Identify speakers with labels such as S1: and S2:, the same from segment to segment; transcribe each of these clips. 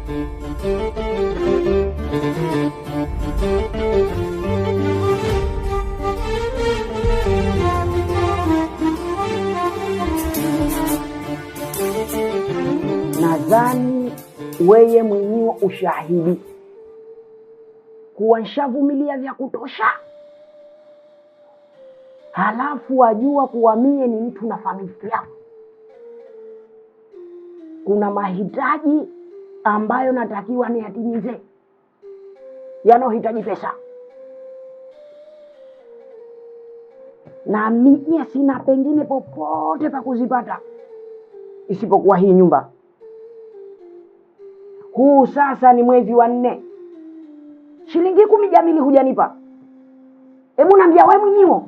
S1: Nadhani weye mwenyewe ushahidi kuwa nishavumilia vya kutosha, halafu wajua kuwa mie ni mtu na familia. Kuna mahitaji ambayo natakiwa niyatimize, yanayohitaji pesa, na mie sina pengine popote pa kuzipata isipokuwa hii nyumba. Huu sasa ni mwezi wa 4, shilingi 10 Jamili hujanipa. Hebu naambia wewe mwenyewe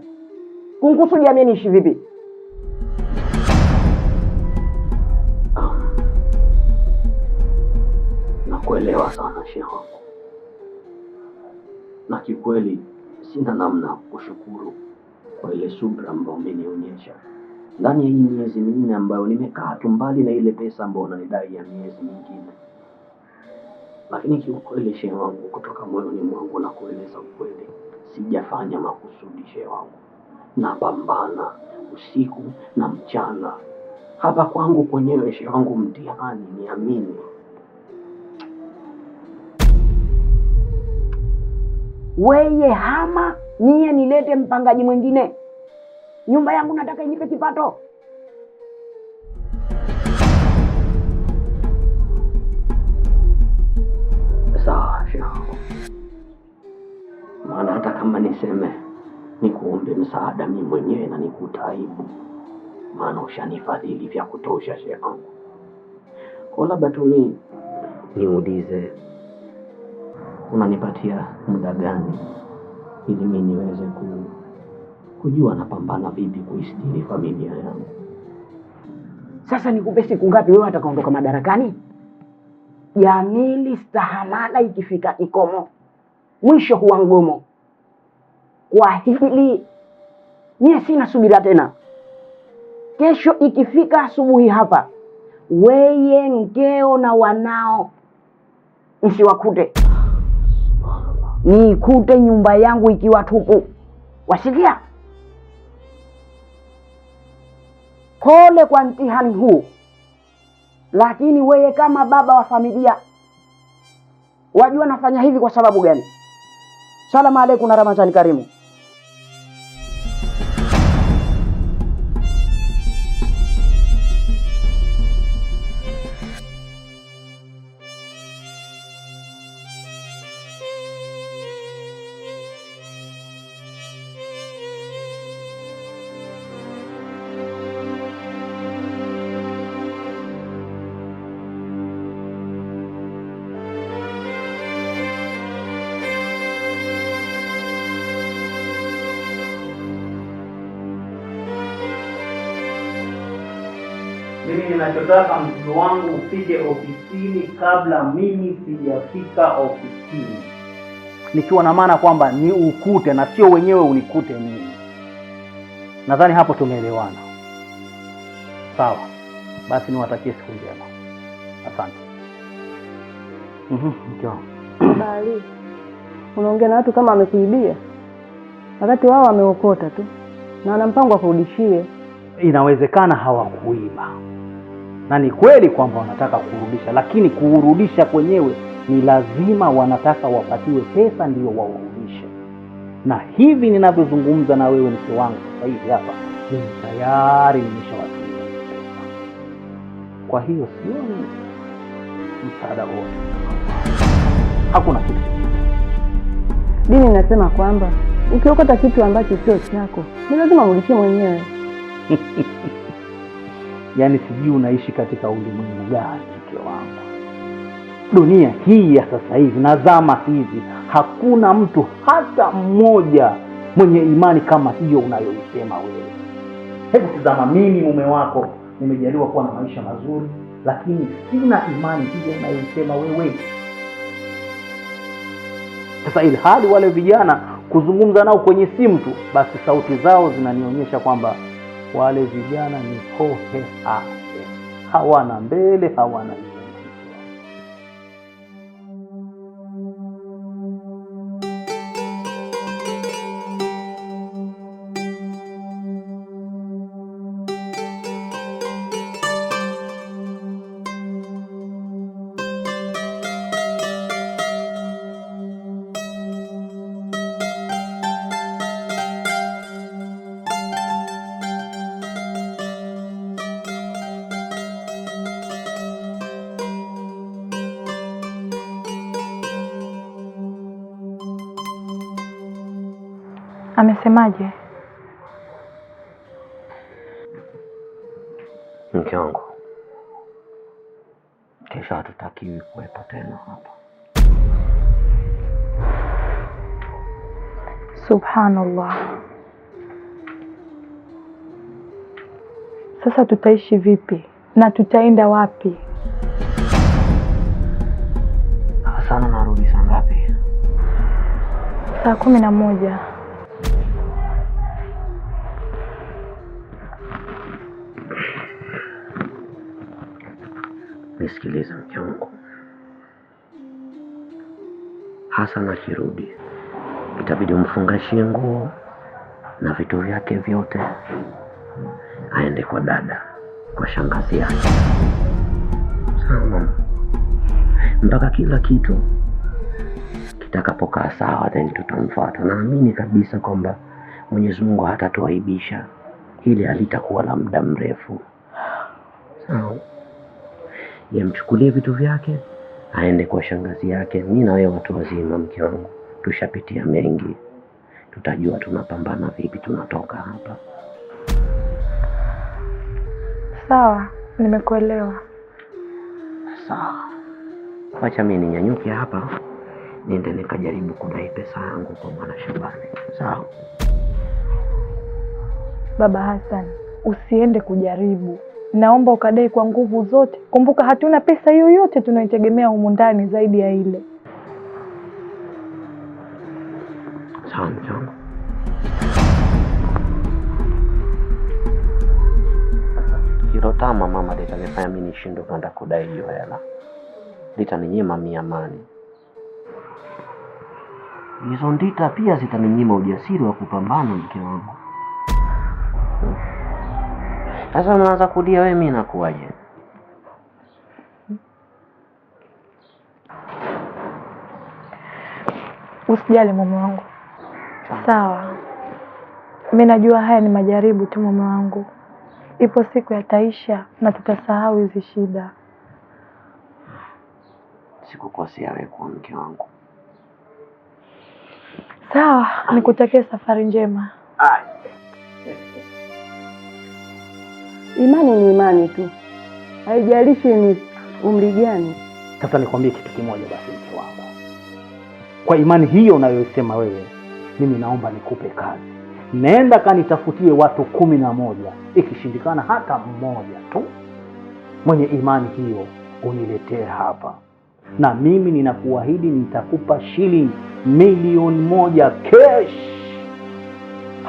S1: kungusu jamii niishi vipi?
S2: Nakuelewa sana shehe wangu, na kikweli sina namna kushukuru kwa ile subra ambayo umenionyesha ndani ya hii miezi 4 ambayo nimekaa tu mbali na ile pesa ambayo unanidai ya miezi mingine. Lakini kiukweli shehe wangu, kutoka moyoni mwangu na kueleza ukweli, sijafanya makusudi shehe wangu. Napambana usiku na mchana. Hapa kwangu kwenyewe shehe wangu mtihani, niamini.
S1: Weye hama niye nilete mpangaji mwingine. Nyumba yangu nataka inipe kipato.
S2: Sawa shehe wangu, maana hata kama niseme nikuombe msaada mimi mwenyewe na nikutaibu, maana ushanifadhili vya kutosha shehe wangu. Kwa labda tu niulize, unanipatia muda gani ili mimi niweze kujua napambana vipi kuistiri familia yangu?
S1: Sasa nikupe siku ngapi wewe atakaondoka madarakani? Jamili stahamala ikifika kikomo, mwisho huwa mgomo. Kwa hili mie sina subira tena. Kesho ikifika asubuhi hapa, weye mkeo na wanao msiwakute, nikute nyumba yangu ikiwa tupu. Wasikia? Pole kwa mtihani huu, lakini weye kama baba wa familia wajua nafanya hivi kwa sababu gani? Salamu alaykum na Ramadhani karimu.
S3: Mimi ninachotaka mzigo wangu ufike ofisini kabla mimi sijafika ofisini. Nikiwa na maana kwamba ni ukute na sio wenyewe unikute mimi. Nadhani hapo tumeelewana. Sawa. Basi niwatakie siku njema. Asante. Mkiwa.
S4: Bali. Unaongea na watu kama amekuibia. Wakati wao wameokota tu. Na wana mpango wa kurudishie.
S3: Inawezekana hawakuiba. Na ni kweli kwamba wanataka kurudisha, lakini kurudisha kwenyewe ni lazima wanataka wapatiwe pesa ndio waurudishe. Na hivi ninavyozungumza na wewe mke wangu sasa hivi hapa, ni tayari nimeshawatumia pesa. Kwa hiyo sioni msaada wote. Hakuna kitu.
S4: Dini inasema kwamba ukiokota kitu ambacho sio chako, ni lazima urudishie mwenyewe.
S3: Yaani sijui unaishi katika ulimwengu gani mke wangu. Dunia hii ya sasa hivi na zama hizi, hakuna mtu hata mmoja mwenye imani kama hiyo unayoisema wewe. Hebu tazama, mimi mume wako nimejaliwa kuwa na maisha mazuri, lakini sina imani hiyo unayoisema wewe. Sasa ile hali wale vijana kuzungumza nao kwenye simu tu, basi sauti zao zinanionyesha kwamba wale vijana ni hohe hahe, hawana mbele, hawana nyuma.
S5: Amesemaje?
S2: Mke wangu, kesho hatutakiwi kuwepo tena hapa.
S5: Subhanallah. Sasa tutaishi vipi na tutaenda wapi?
S2: Sana narudi saa ngapi?
S5: Saa 11.
S2: Nisikilize mke wangu, Hassan akirudi itabidi umfungashie nguo na vitu vyake vyote, aende kwa dada, kwa shangazi yake. Sawa? Mpaka kila kitu kitakapokaa sawa, then tutamfuata. Naamini kabisa kwamba Mwenyezi Mungu hatatuaibisha, hili halitakuwa la muda mrefu. Sawa? Yamchukulie vitu vyake, aende kwa shangazi yake. Mimi na wewe watu wazima mke wangu, tushapitia mengi, tutajua tunapambana vipi, tunatoka hapa.
S5: Sawa, nimekuelewa.
S2: Sawa. Wacha mimi ninyanyuke hapa, niende nikajaribu kudai pesa yangu kwa Bwana Shabani. Sawa?
S5: Baba Hassan, usiende kujaribu. Naomba ukadai kwa nguvu zote. Kumbuka hatuna pesa yoyote tunaitegemea humu ndani zaidi ya ile.
S2: Sawa mchongo. Hilo tama mama litanifanya mimi nishindwe kwenda kudai hiyo hela. Litaninyima amani. Hizo ndita pia zitaninyima ujasiri wa kupambana mke wangu. Sasa unaanza kulia wewe, mimi nakuaje?
S5: Usijali mume wangu. Sawa. Mimi najua haya ni majaribu tu mume wangu. Ipo siku yataisha na tutasahau hizi shida.
S2: Sikukosea wewe kwa mke wangu.
S5: Sawa, nikutakia safari njema.
S4: Imani ni imani tu, haijalishi ni umri gani.
S3: Sasa nikwambie kitu kimoja basi mke wangu. Kwa imani hiyo unayosema wewe, mimi naomba nikupe kazi. Nenda kanitafutie watu 11, ikishindikana hata mmoja tu mwenye imani hiyo uniletee hapa. Na mimi ninakuahidi nitakupa shilingi milioni 1 cash.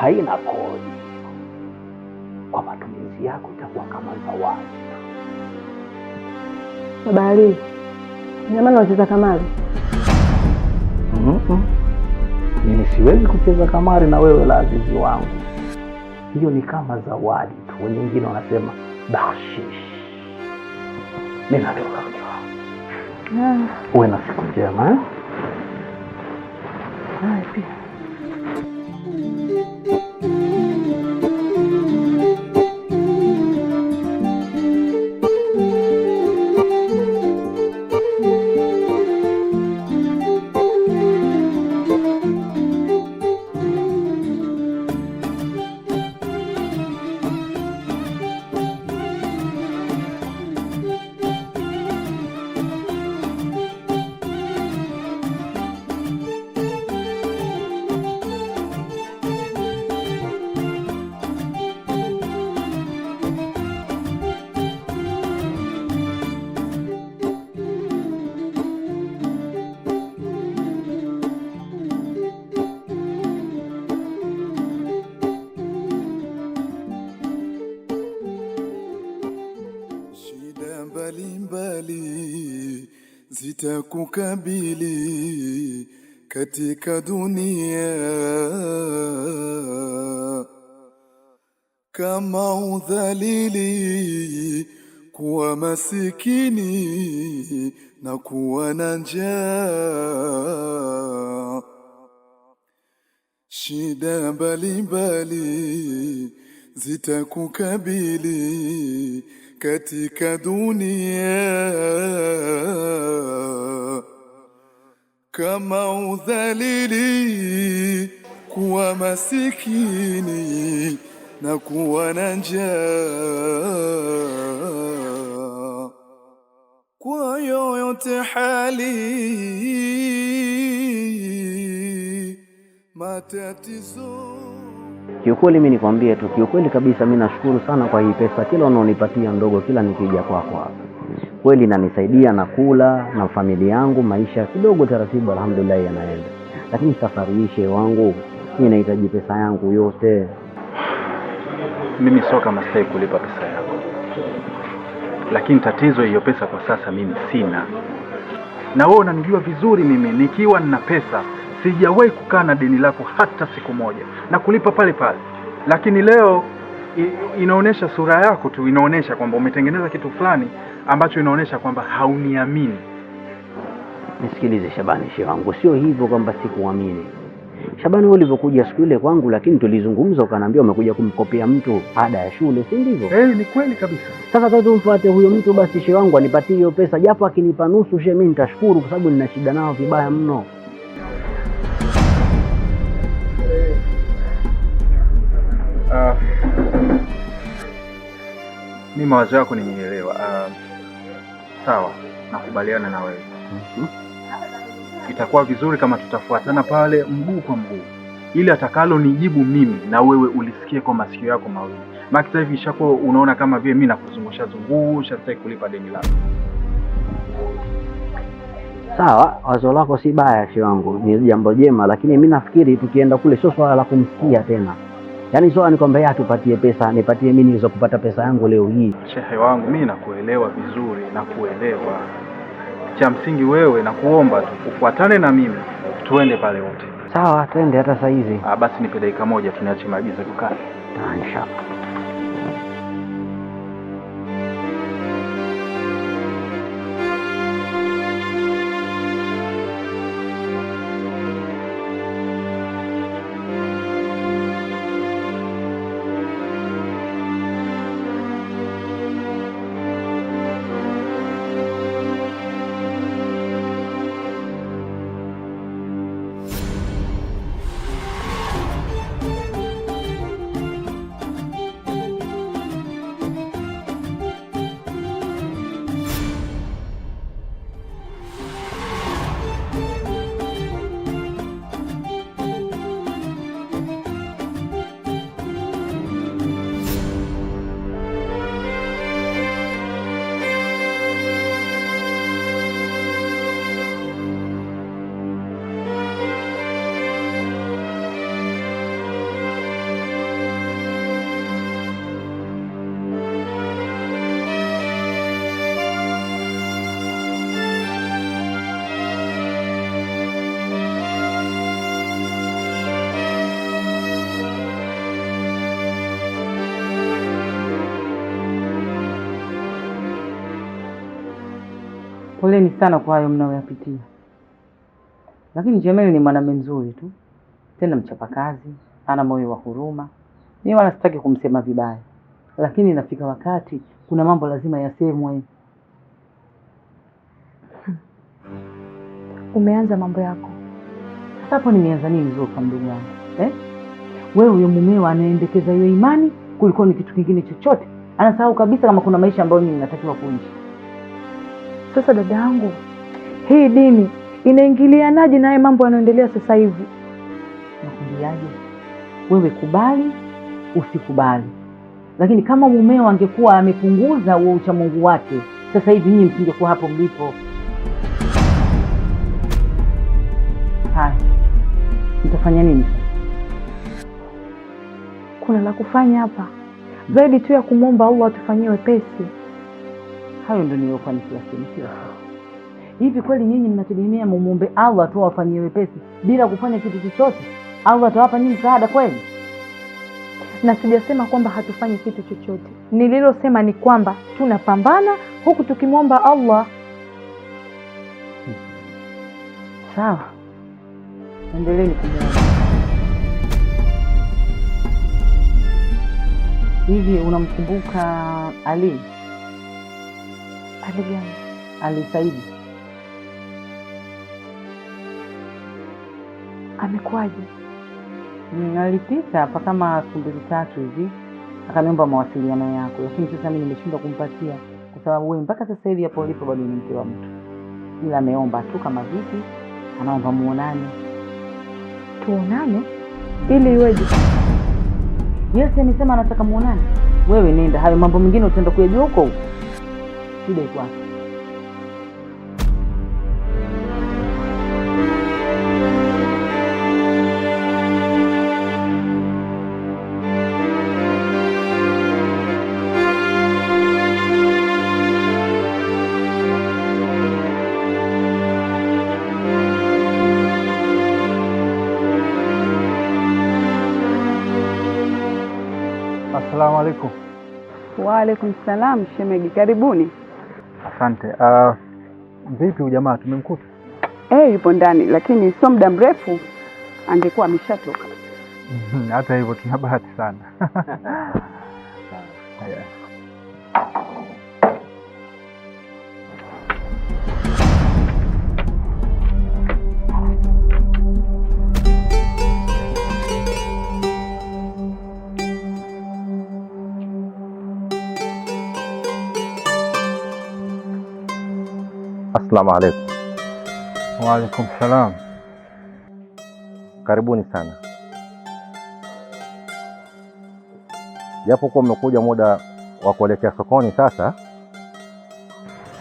S3: Haina kodi. Kwa matumizi yako itakuwa kama zawadi.
S4: Baba Ali, jamani wacheza kamari?
S3: Mimi siwezi kucheza kamari na wewe la azizi wangu. Hiyo ni kama zawadi tu. Wengine wanasema bakshish. Mimi natoka mjua. Uwe na siku njema. Hai pia.
S6: Mbalimbali zitakukabili katika dunia, kama udhalili, kuwa masikini na kuwa na njaa. Shida mbalimbali zitakukabili katika dunia, kama udhalili, kuwa masikini na kuwa na njaa, kwa yoyote hali matatizo.
S2: Kiukweli mimi nikwambie tu, kiukweli kabisa mimi nashukuru sana kwa hii pesa kila unaonipatia ndogo, kila nikija kwako hapa. Kweli inanisaidia na kula na familia yangu, maisha kidogo taratibu alhamdulillah yanaenda. Lakini safari hii shehe wangu, mimi nahitaji pesa yangu yote.
S3: Mimi sio kama sitaki kulipa pesa yako, lakini tatizo hiyo pesa kwa sasa mimi sina. Na wewe unanijua vizuri, mimi nikiwa nina pesa sijawahi kukaa na deni lako hata siku moja na kulipa pale pale. Lakini leo inaonesha sura yako tu, inaonesha kwamba umetengeneza kitu fulani ambacho inaonesha kwamba hauniamini.
S2: Nisikilize Shabani shehe wangu, sio hivyo kwamba sikuamini. Shabani, wewe ulivyokuja siku ile kwangu, lakini tulizungumza ukaniambia umekuja kumkopea mtu ada ya shule, si ndivyo?
S3: Ni kweli kabisa.
S2: Sasa tumfuate huyo mtu basi shehe wangu anipatie hiyo pesa, japo akinipa nusu shehe mimi nitashukuru, kwa sababu nina shida nao vibaya mno.
S3: Mimi mawazo yako nimeelewa. Sawa, nakubaliana na wewe. Itakuwa vizuri kama tutafuatana pale mguu kwa mguu, ili atakalo nijibu mimi na wewe ulisikie kwa masikio yako mawili. Maana sasa hivi ishakuwa unaona kama vile mimi nakuzungusha sitaki kulipa deni lako.
S2: Sawa, wazo lako si baya shehe wangu, ni jambo jema, lakini mimi nafikiri tukienda kule sio swala la kumsikia tena. Yaani swala ni kwamba yeye atupatie pesa, nipatie mimi niweze kupata pesa yangu leo hii.
S3: Shehe wangu, mimi nakuelewa vizuri, nakuelewa. Cha msingi wewe na kuomba tu ufuatane na mimi tuende pale wote.
S2: Sawa, twende hata saa hizi.
S3: Basi nipe dakika moja tuniache maagizo dukani.
S2: Inshallah.
S1: Poleni sana kwa hayo mnayoyapitia. Lakini Jameli ni mwanamume mzuri tu, tena mchapakazi, ana moyo wa huruma. Mimi wala sitaki kumsema vibaya, lakini inafika wakati kuna mambo lazima yasemwe.
S5: Umeanza mambo yako.
S1: Sasa hapo nimeanza nini Zulfa ndugu yangu? Wewe huyo mumeo anaendekeza hiyo imani kuliko ni kitu kingine chochote. Anasahau kabisa kama kuna maisha ambayo mimi natakiwa kuishi.
S5: Sasa dada yangu, hii dini inaingilianaje na haya mambo yanayoendelea sasa hivi?
S1: Nakwambiaje? Wewe kubali, usikubali. Lakini kama mumeo angekuwa amepunguza huo ucha Mungu wake, sasa hivi nyinyi msingekuwa hapo mlipo. Haya, mtafanya nini sasa?
S5: Kuna la kufanya hapa zaidi tu ya kumwomba Allah atufanyie wepesi.
S1: Hayo ndio niliyofanikiwa kila hivi. Kweli nyinyi mnategemea mumuombe Allah tu awafanyie wepesi bila kufanya kitu chochote? Allah atawapa nyinyi msaada kweli?
S5: Na sijasema kwamba hatufanyi kitu chochote. Nililosema ni kwamba tunapambana huku tukimwomba Allah.
S1: Sawa. Endeleeni kumwomba. Hivi unamkumbuka Ali?
S5: Ali gani?
S1: Ali Saidi.
S5: Amekuwaje?
S3: Alipita hapa kama siku 2-3 hivi, akaniomba mawasiliano yako, lakini sasa mimi nimeshindwa kumpatia kwa sababu wewe mpaka sasa hivi hapo ulipo bado ni mke wa mtu. Ila ameomba tu kama vipi, anaomba muonane.
S5: Tuonane? Ili iweje?
S3: Yes, amesema anataka muonane. Wewe nenda, hayo mambo mengine utaenda kuyajua huko. Shida iko wapi?
S7: Assalamu alaikum.
S4: Wa alaikum salam, shemegi, karibuni.
S7: Asante. Vipi ujamaa tumemkuta?
S4: Yupo ndani, lakini sio muda mrefu angekuwa ameshatoka.
S7: Hata hivyo tuna bahati sana.
S8: Assalamu alaikum.
S7: Wa alaikum salam.
S8: Karibuni sana. Japo kwa mmekuja muda wa kuelekea sokoni sasa.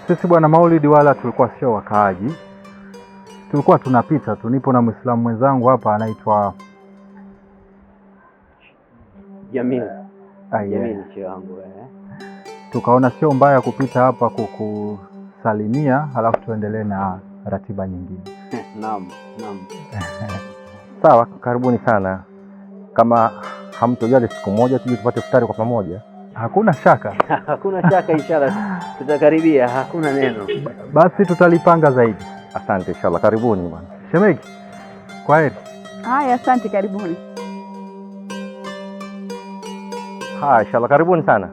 S7: Sisi bwana Maulidi wala tulikuwa sio wakaaji. Tulikuwa tunapita tu, nipo na Muislamu mwenzangu hapa anaitwa
S2: Jamil.
S7: Jamil
S2: wangu
S7: Tukaona sio mbaya kupita hapa kukusalimia, halafu tuendelee na ratiba nyingine.
S2: Naam.
S8: Sawa, karibuni sana. Kama hamtojali siku moja tuje tupate futari kwa pamoja.
S7: Hakuna shaka.
S2: Hakuna shaka, inshallah tutakaribia, hakuna neno.
S7: Basi tutalipanga zaidi.
S8: Asante, inshallah. Karibuni bwana.
S7: Shemegi, kwaheri.
S4: Haya, asante, karibuni.
S8: Haya, inshallah, karibuni sana.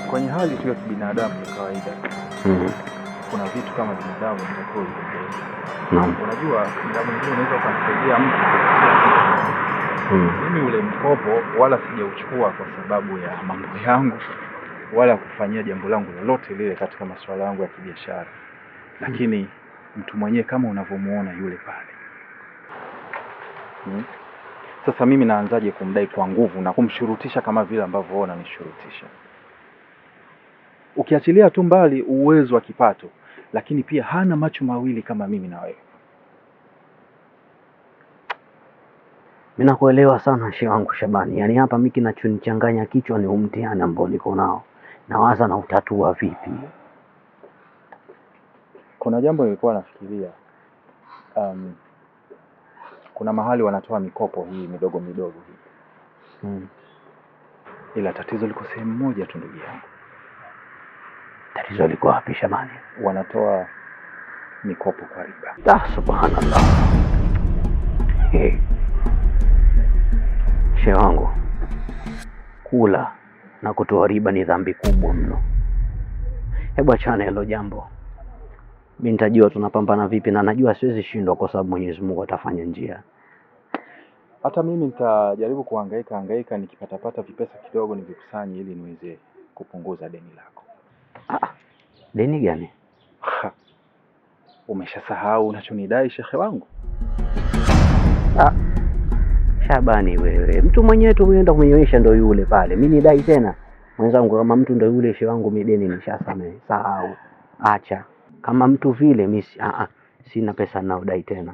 S7: Kwenye hali tu ya kibinadamu ya kawaida, kuna vitu kama binadamu vinatakiwa uviendee. Unajua, muda mwingine unaweza kumsaidia mtu kupitia mimi ule mkopo, wala sijauchukua kwa sababu ya mambo yangu wala kufanyia jambo langu lolote lile katika masuala yangu ya kibiashara. Lakini mtu mwenyewe kama unavyomuona yule pale. Sasa mimi naanzaje kumdai kwa nguvu na kumshurutisha kama vile ambavyo ona nishurutisha? Ukiachilia tu mbali uwezo wa kipato, lakini pia hana macho mawili kama mimi na wewe.
S2: Mimi nakuelewa sana shehe wangu Shabani. Yaani hapa mimi kinachonichanganya kichwa ni umtihani ambao niko nao. Nawaza na utatua vipi.
S7: Kuna jambo nilikuwa nafikiria. Kuna mahali wanatoa mikopo hii midogo hii. Ila tatizo liko sehemu moja tu ndugu yangu.
S2: Tatizo liko wapi Shabani?
S7: Wanatoa mikopo kwa riba.
S2: Subhanallah. Shehe wangu, kula na kutoa riba ni dhambi kubwa mno. Hebu achana hilo jambo. Mimi nitajua tunapambana vipi, na najua siwezi shindwa kwa sababu Mwenyezi Mungu atafanya njia.
S7: Hata mimi nitajaribu kuhangaika nikipata vipesa kidogo nivikusanye ili niweze kupunguza deni lako.
S2: Deni gani?
S7: Umeshasahau unachonidai shekhe wangu?
S2: Shabani wewe, mtu mwenyewe tu unaenda kunyoesha ndo yule pale. Mimi nidai tena? Mwenzangu, kama mtu ndo yule shehe wangu, mideni nishasamehe. Sahau. Acha. Kama mtu vile mimi sina pesa naodai tena.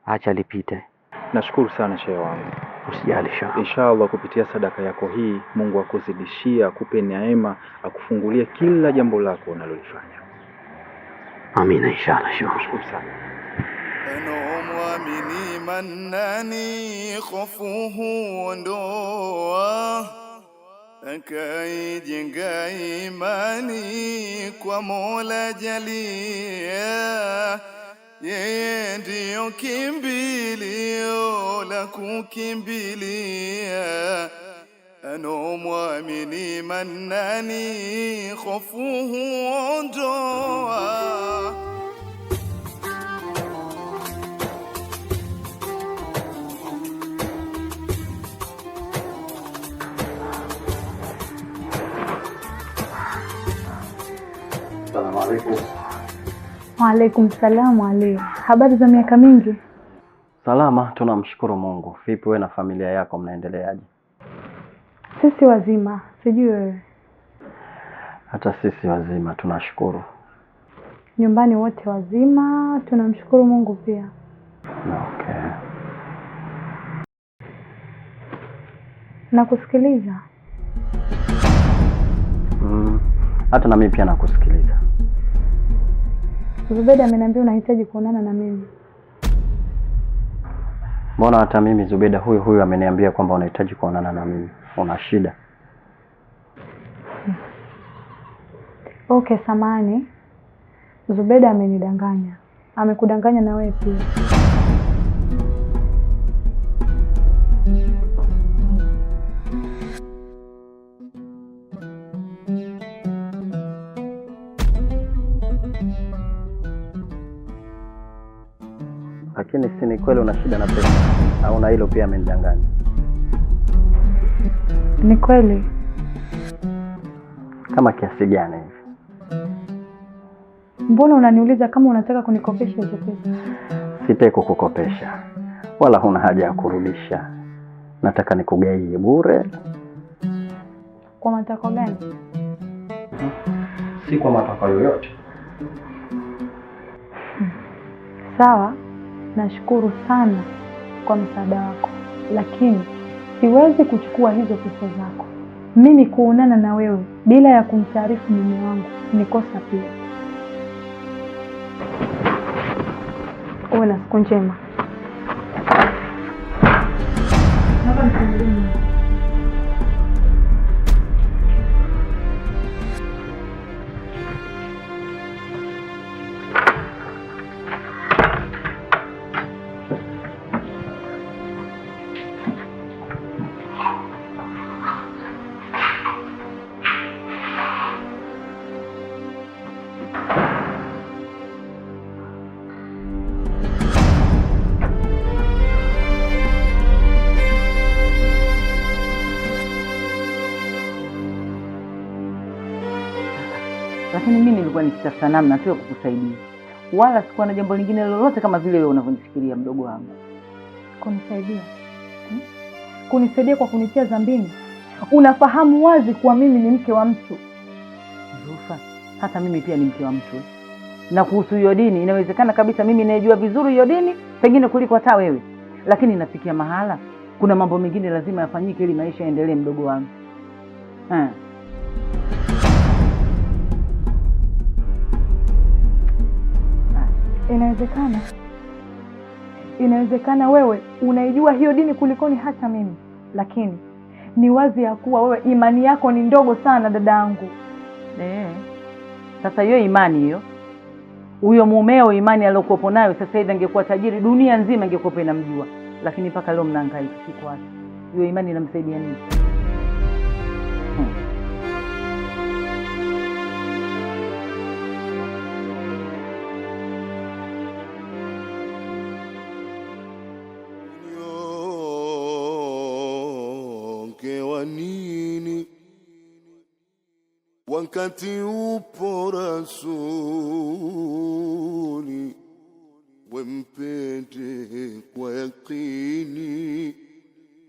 S2: Acha lipite.
S7: Nashukuru sana shehe wangu.
S2: Usijali shehe.
S7: Inshallah kupitia sadaka yako hii Mungu akuzidishia, akupe neema, akufungulie kila jambo lako unalolifanya.
S2: Amina inshallah shehe.
S7: Nashukuru sana.
S6: Muamini manani khofuhu ondoa akaijenga imani kwa Mola Jalia, yeye ndiyo kimbilio la kukimbilia, anomwamini Mannani hofu huondoa.
S2: Assalamu alaikum.
S5: Waalaikum salamu. Ali, habari za miaka mingi?
S3: Salama, tunamshukuru Mungu. Vipi wewe na familia yako mnaendeleaje?
S5: Sisi wazima, sijui wewe?
S3: Hata sisi wazima tunashukuru.
S5: Nyumbani wote wazima, tunamshukuru Mungu pia.
S3: Okay.
S5: Nakusikiliza.
S3: Hata na mimi pia nakusikiliza.
S5: Zubeda ameniambia unahitaji kuonana na mimi.
S3: Mbona hata mimi Zubeda huyu ameniambia kwamba unahitaji kuonana na mimi. Una shida?
S5: Okay, samahani. Zubeda amenidanganya. Amekudanganya na wewe pia.
S3: Lakini si ni kweli una shida na pesa? Au na hilo pia amenidanganya?
S5: Ni kweli.
S3: Kama kiasi gani hivi?
S5: Mbona unaniuliza kama unataka kunikopesha hizo pesa?
S3: Sitaki kukukopesha. Wala huna haja ya kurudisha. Nataka nikugaie bure.
S5: Kwa matakwa gani?
S3: Si kwa matakwa yoyote.
S5: Sawa. Nashukuru sana kwa msaada wako, lakini siwezi kuchukua hizo pesa zako. Mimi kuonana na wewe bila ya kumtaarifu mume wangu ni kosa pia. Uwe na siku njema.
S1: Lakini mimi nilikuwa nikitafuta namna tu ya kukusaidia. Wala sikuwa na jambo lingine lolote kama vile wewe unavyonifikiria mdogo wangu.
S5: Kunisaidia? Kunisaidia kwa kunitia dhambini? Unafahamu wazi kuwa mimi ni mke wa mtu.
S1: Zufa, hata mimi pia ni mke wa mtu. Na kuhusu hiyo dini, inawezekana kabisa mimi najua vizuri hiyo dini pengine kuliko hata wewe. Lakini nafikia mahala kuna mambo mengine lazima yafanyike ili maisha yaendelee mdogo wangu.
S5: Inawezekana wewe unaijua hiyo dini kulikoni hata mimi, lakini ni wazi ya kuwa wewe imani yako ni ndogo sana dadangu.
S1: Sasa hiyo imani hiyo, huyo mumeo imani aliyokuwa nayo sasa hivi angekuwa tajiri, dunia nzima ingekuwa inamjua. Lakini mpaka leo mnahangaika siku wapi? Hiyo imani inamsaidia nini?
S6: Wakati upo Rasuli, wempende kwa yakini,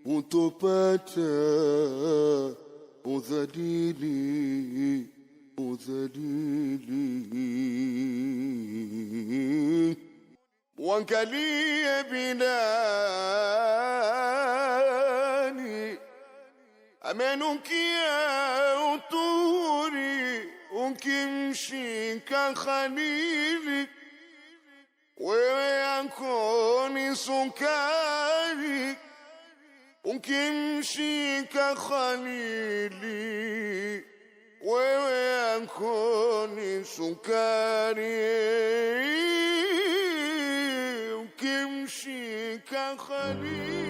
S6: utopata udhalili. Wangalie Bilali amenukia uturi, ukimshika Khalili wewe yako ni sukari. ukimshika Khalili, wewe yako ni sukari. Ukimshika Khalili.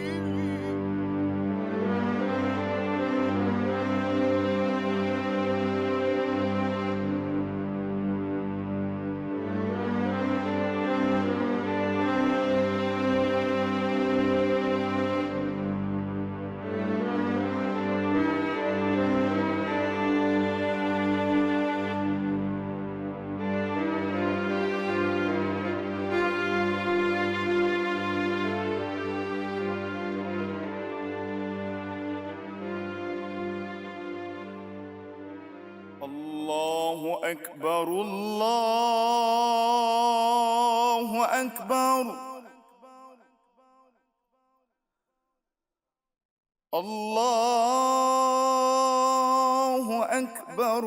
S6: الله أكبر الله أكبر الله أكبر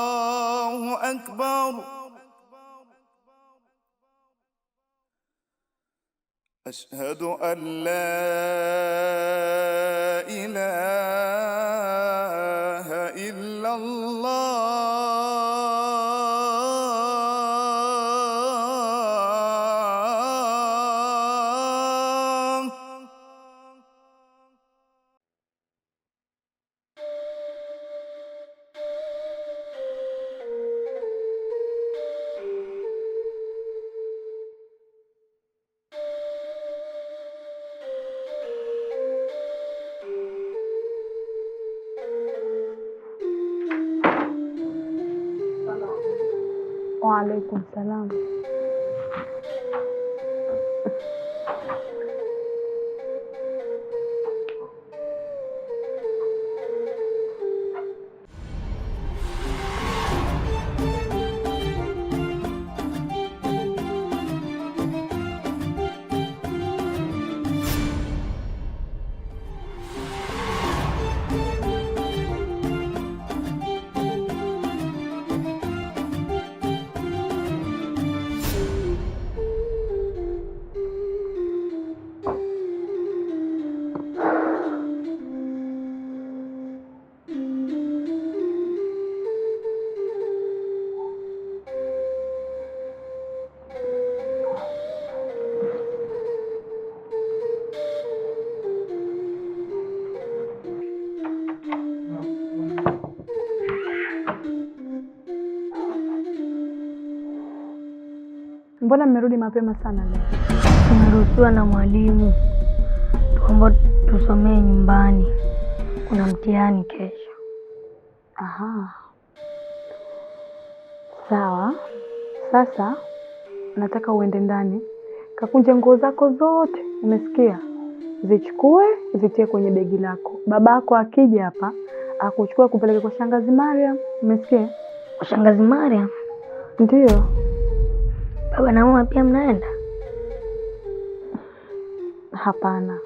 S6: الله أكبر. أشهد أن لا إله إلا الله.
S5: Waalaikum salam. Mbona mmerudi mapema sana leo?
S9: Tumeruhusiwa na mwalimu tuomba tusomee nyumbani, kuna mtihani kesho.
S5: Aha, sawa. Sasa nataka uende ndani, kakunje nguo zako zote, umesikia? Zichukue, zitie kwenye begi lako. Babako akija hapa akuchukua kupeleke kwa shangazi Mariam, umesikia?
S9: Kwa shangazi Mariam?
S5: Ndio.
S9: Baba na mama pia mnaenda?
S5: Hapana,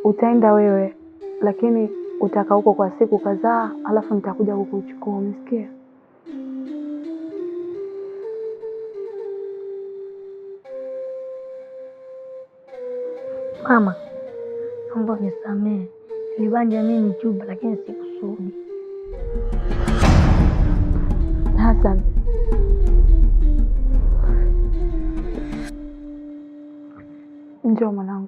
S5: utaenda wewe, lakini utakaa huko kwa siku kadhaa, alafu nitakuja kukuchukua, umesikia?
S9: Mama, naomba unisamehe. Nilibanja mimi chuba lakini sikusudi.
S5: Hassan, njoo mwanangu.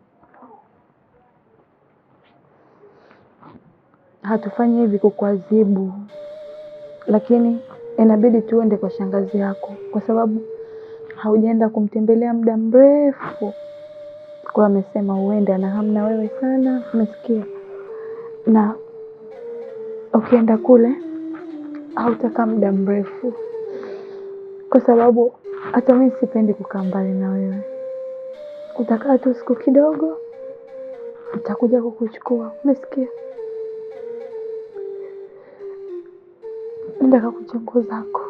S5: Hatufanyi hivi kukuadhibu, lakini inabidi tuende kwa shangazi yako kwa sababu haujaenda kumtembelea muda mrefu. Kwa amesema uende na hamna wewe sana, umesikia? Na ukienda kule hautakaa muda mrefu kwa sababu hata mimi sipendi kukaa mbali na wewe. Utakaa tu siku kidogo, nitakuja kukuchukua, umesikia? Nenda kakunje nguo zako.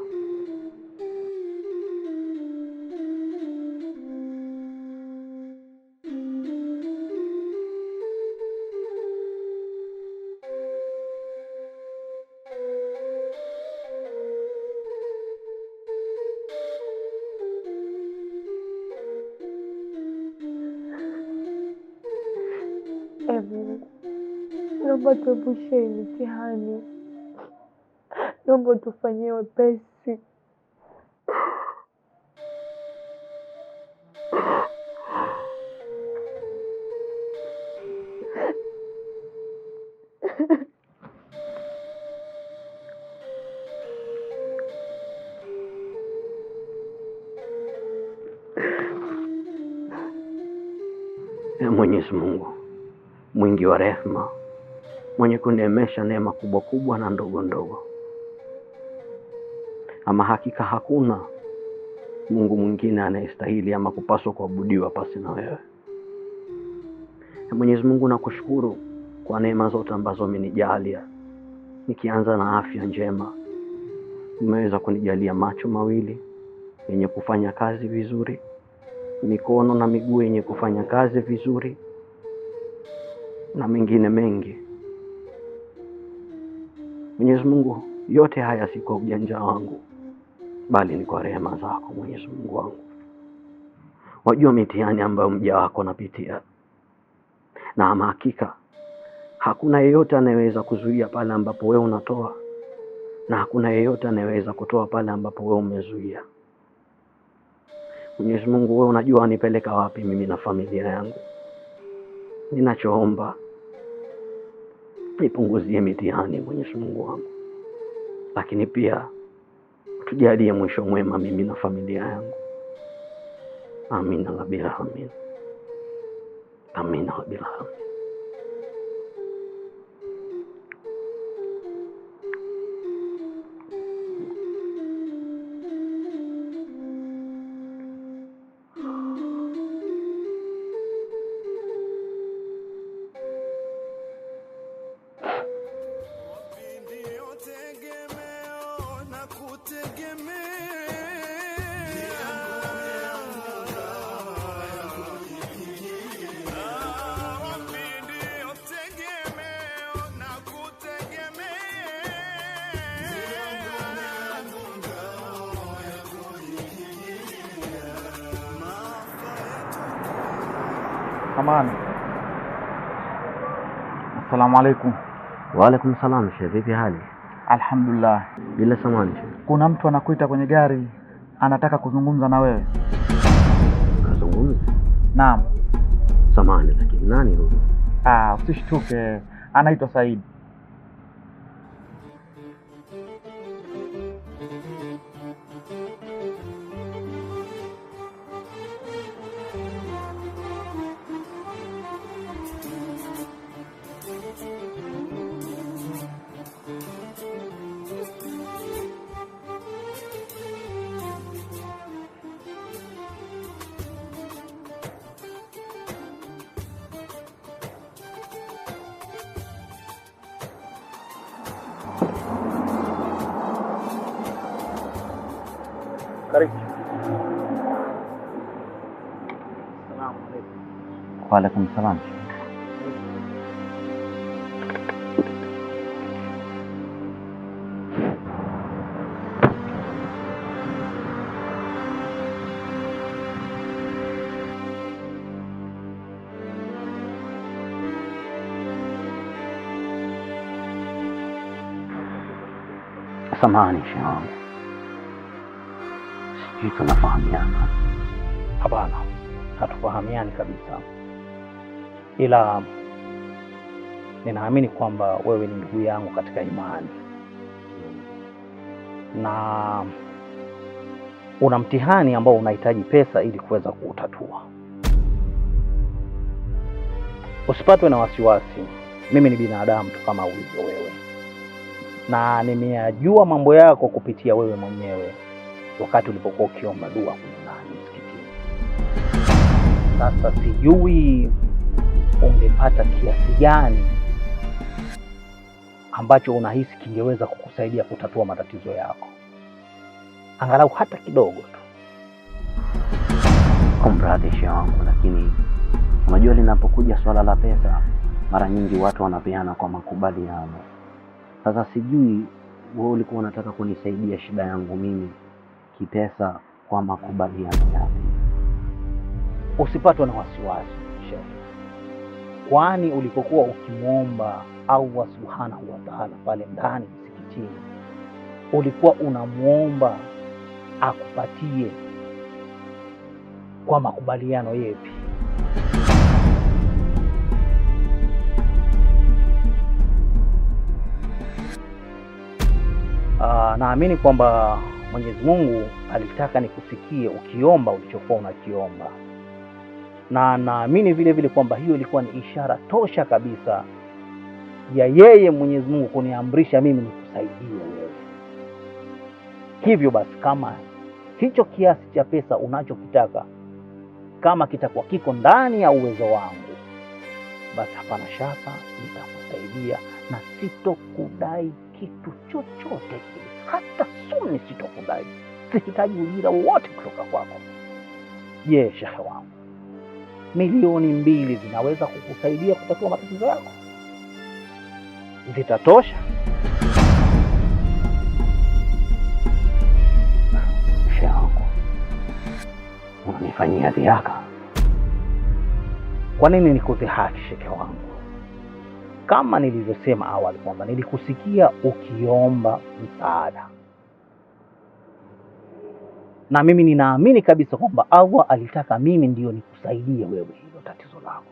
S5: naomba tuepushe hii mitihani, naomba tufanyie wepesi.
S2: Mwenyezi Mungu mwingi wa rehema, mwenye kuneemesha neema kubwa kubwa na ndogo ndogo, ama hakika hakuna Mungu mwingine anayestahili ama kupaswa kuabudiwa pasi na wewe. Mwenyezi Mungu, nakushukuru kwa neema zote ambazo umenijalia, nikianza na afya njema. Umeweza kunijalia macho mawili yenye kufanya kazi vizuri, mikono na miguu yenye kufanya kazi vizuri, na mengine mengi. Mwenyezi Mungu, yote haya si kwa ujanja wangu, bali ni kwa rehema zako Mwenyezi Mungu wangu. Wajua mitihani ambayo mja wako napitia, na ama hakika hakuna yeyote anayeweza kuzuia pale ambapo wewe unatoa, na hakuna yeyote anayeweza kutoa pale ambapo wewe umezuia. Mwenyezi Mungu, wewe unajua nipeleka wapi mimi na familia yangu. Ninachoomba, nipunguzie mitihani Mwenyezi Mungu wangu, lakini pia tujalie mwisho mwema mimi na familia yangu. Amina rabbil alamin. Amina rabbil alamin.
S7: Amani. Assalamu alaikum.
S2: Wa alaikum salam. Sheikh, vipi hali?
S7: Alhamdulillah.
S2: Bila samani.
S7: Kuna mtu anakuita kwenye gari, anataka kuzungumza na wewe.
S2: Kuzungumza?
S7: Naam.
S2: Samani, lakini nani huyo?
S7: Usishtuke. Anaitwa Said.
S3: Karibu. Salamu alaykum.
S2: Wa alaikum salam. Samahani Sheikh. Sisi tunafahamiana?
S3: Hapana, hatufahamiani kabisa, ila ninaamini kwamba wewe ni ndugu yangu katika imani na una mtihani ambao unahitaji pesa ili kuweza kuutatua. Usipatwe na wasiwasi, mimi ni binadamu tu kama ulivyo wewe, na nimeyajua mambo yako kupitia wewe mwenyewe wakati ulipokuwa ukiomba dua kwenye msikitini. Sasa sijui ungepata kiasi gani ambacho unahisi kingeweza kukusaidia kutatua matatizo yako, angalau hata kidogo tu.
S2: Kumradhi wangu, lakini unajua linapokuja swala la pesa, mara nyingi watu wanapeana kwa makubaliano. Sasa sijui wewe ulikuwa unataka kunisaidia shida yangu mimi kipesa kwa makubaliano yapi?
S3: Usipatwe na wasiwasi Sheikh, kwani ulipokuwa ukimwomba Allah subhanahu wa ta'ala pale ndani msikitini, ulikuwa unamuomba akupatie kwa makubaliano yepi? Naamini kwamba Mwenyezi Mungu alitaka nikusikie ukiomba ulichokuwa unakiomba, na naamini vile vile kwamba hiyo ilikuwa ni ishara tosha kabisa ya yeye Mwenyezi Mungu kuniamrisha mimi nikusaidie wewe. Hivyo basi, kama hicho kiasi cha pesa unachokitaka kama kitakuwa kiko ndani ya uwezo wangu, basi hapana shaka nitakusaidia na sitokudai kitu chochote kile, hata suni sitokudai. Sihitaji ujira wowote kutoka kwako. Je, shehe wangu, milioni 2 zinaweza kukusaidia kutatua matatizo yako? Zitatosha? Shehe wangu, unanifanyia dhihaka. Kwa nini nikudhihaki shehe wangu? Kama nilivyosema awali kwamba nilikusikia ukiomba msaada, na mimi ninaamini kabisa kwamba Allah alitaka mimi ndio nikusaidie wewe hilo tatizo lako.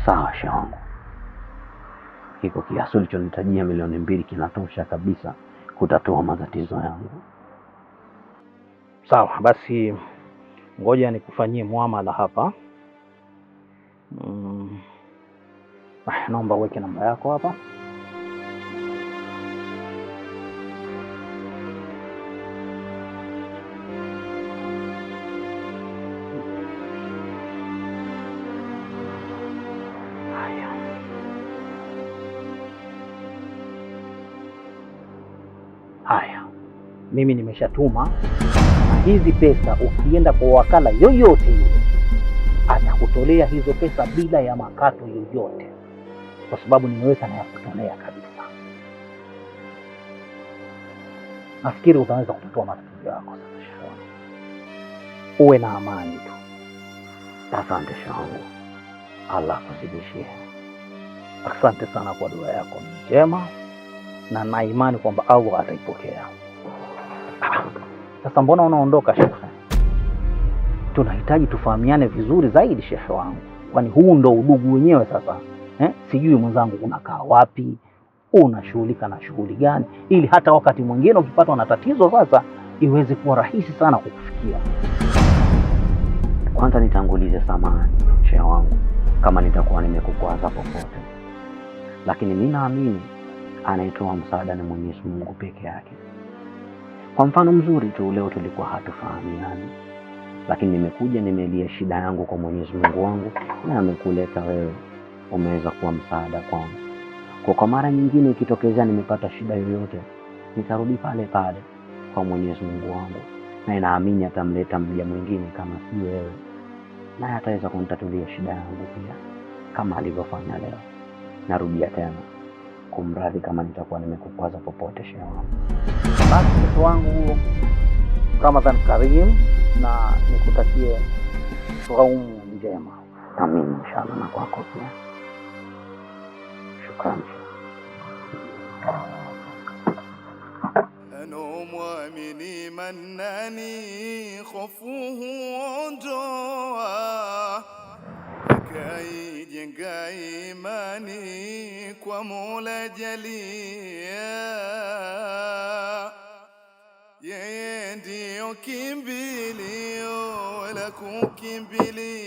S3: Sawa shehe wangu, hiko kiasi ulichonitajia milioni 2 kinatosha kabisa kutatua matatizo yangu. Sawa basi, ngoja nikufanyie muamala hapa. Naomba uweke namba yako hapa. Haya, mimi nimeshatuma, na hizi pesa ukienda kwa wakala yoyote yule atakutolea hizo pesa bila ya makato yoyote, kwa sababu nimeweka na ya kutolea kabisa. Nafikiri utaweza kutatua matatizo yako sasa shehe wangu. Uwe na amani tu. Asante shehe wangu, Allah kuzidishie. Asante sana kwa dua yako njema, na na imani kwamba Allah ataipokea. Sasa mbona unaondoka shehe? Tunahitaji tufahamiane vizuri zaidi shehe wangu, kwani huu ndo udugu wenyewe sasa. Sijui mwenzangu unakaa wapi, unashughulika na shughuli gani, ili hata wakati mwingine ukipatwa na tatizo sasa iweze kuwa rahisi sana kukufikia. Kwanza nitangulize samahani shehe wangu kama nitakuwa nimekukwaza popote, lakini mimi naamini anayetoa msaada ni Mwenyezi Mungu peke yake. Kwa mfano mzuri tu, leo tulikuwa hatufahamiani, lakini nimekuja nimelia shida yangu kwa Mwenyezi Mungu wangu, na amekuleta wewe, umeweza kuwa msaada kwangu. Kwa mara nyingine ikitokezea nimepata shida yoyote, nitarudi pale pale kwa Mwenyezi Mungu wangu, na naamini atamleta mja mwingine kama si wewe, na ataweza kunitatulia shida yangu pia kama alivyofanya leo. Narudia tena kumradhi kama nitakuwa nimekukwaza popote shehe wangu. Basi mtoto wangu, Ramadhan Karim, na nikutakie saumu njema. Amin inshallah, na kwako pia. Shukrani.
S6: Muamini manani khofuhu ondoa, kaijenga imani kwa Mola Jalia, yeye ndio kimbilio la kukimbilia.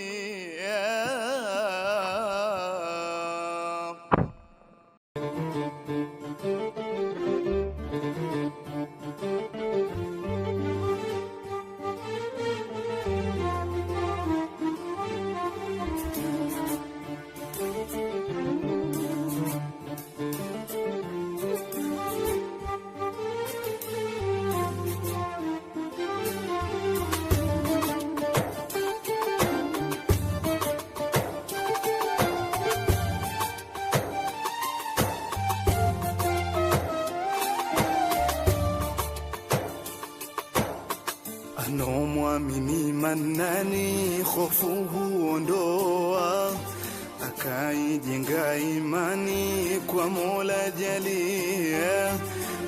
S6: Anomwamini manani khofuhu ondoa, akaijenga imani kwa Mola Jalia.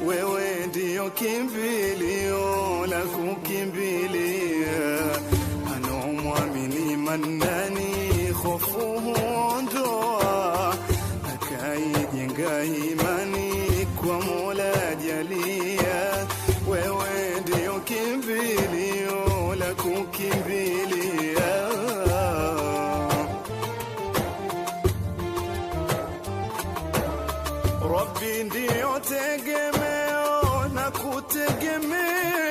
S6: Wewe ndio kimbilio la kukimbilia, anomwamini Mannani hofu ondoa. Akaijenga imani kwa Mola Jalia, wewe ndio kimbilio la kukimbilia. Rabbi ndio tegemeo na kutegemea,